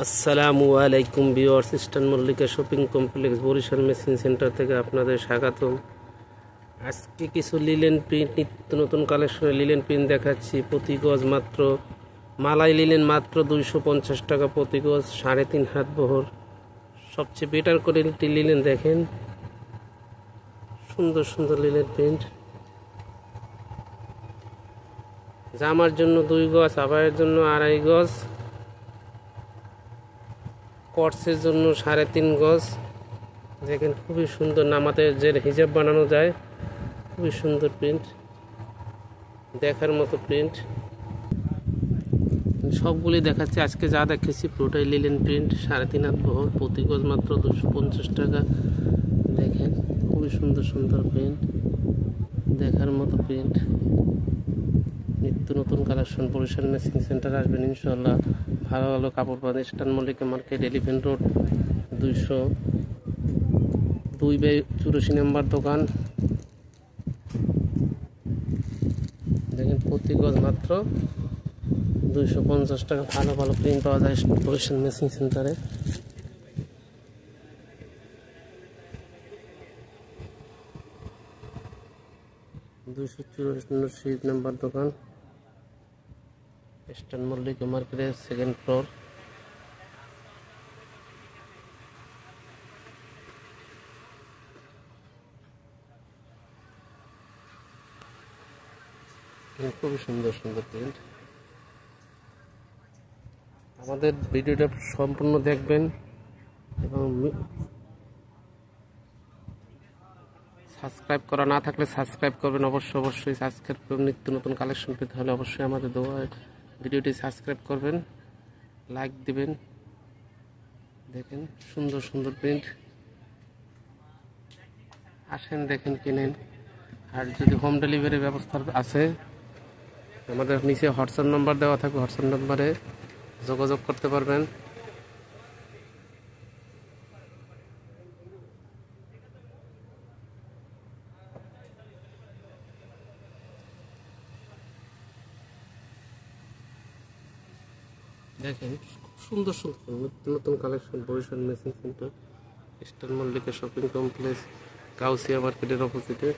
আসসালামু আলাইকুম viewers, Eastern Mallika shopping complex Barishal machine centre থেকে আপনাদের স্বাগতম। আজকে কিছু লিলেন প্রিন্ট, নিত্য নতুন কালেকশনের লিলেন প্রিন্ট দেখাচ্ছি। প্রতি গজ মাত্র মালাই লিলেন মাত্র 250 টাকা প্রতি গজ, 3.5 হাত বহর। সবচেয়ে বেটার কোয়ালিটি লিলেন দেখেন, সুন্দর সুন্দর লিলেন প্রিন্ট। জামার জন্য 2 গজ, আবায়ের জন্য 2.5 গজ, কটসের জন্য 3.5 গজ। দেখেন খুবই সুন্দর, নামাজের যে হিজাব বানানো যায়, খুবই সুন্দর প্রিন্ট, দেখার মতো প্রিন্ট। সবগুলি দেখাচ্ছি, আজকে যা দেখেছি পুরোটাই লিলেন প্রিন্ট। 3.5 হাত বহর, প্রতি গজ মাত্র 250 টাকা। দেখেন খুবই সুন্দর সুন্দর প্রিন্ট, দেখার মতো প্রিন্ট। নিত্য নতুন কালেকশন বরিশাল মেশিন সেন্টার আসবেন ইনশাল্লাহ। ভালো ভালো কাপড় পাবেন। Eastern Mallika market, elephant road 202/84 নম্বর দোকান। দেখেন প্রতি গজ মাত্র 250 টাকা। ভালো ভালো প্রিন্ট পাওয়া যায় বরিশাল মেশিন সেন্টারে। (284 নম্বর দোকান, ইস্টার্ন মল্লিকা মার্কেটের 2nd ফ্লোর। খুবই সুন্দর সুন্দর প্রিন্ট। আমাদের ভিডিওটা সম্পূর্ণ দেখবেন এবং সাবস্ক্রাইব করা না থাকলে সাবস্ক্রাইব করবেন অবশ্যই সাবস্ক্রাইব করবেন। নিত্য নতুন কালেকশন পেতে হলে অবশ্যই আমাদের ভিডিওটি সাবস্ক্রাইব করবেন, লাইক দিবেন। দেখেন সুন্দর সুন্দর প্রিন্ট, আসেন দেখেন কিনেন। আর যদি হোম ডেলিভারি ব্যবস্থা আছে, আমাদের নিচে হোয়াটসঅ্যাপ নাম্বার দেওয়া থাকবে, হোয়াটসঅ্যাপ নাম্বারে যোগাযোগ করতে পারবেন। দেখেন সুন্দর সুন্দর নতুন নতুন collection Barishal machine centre, Eastern Mallika shopping complex, Gausia মার্কেটের অপোজিটে।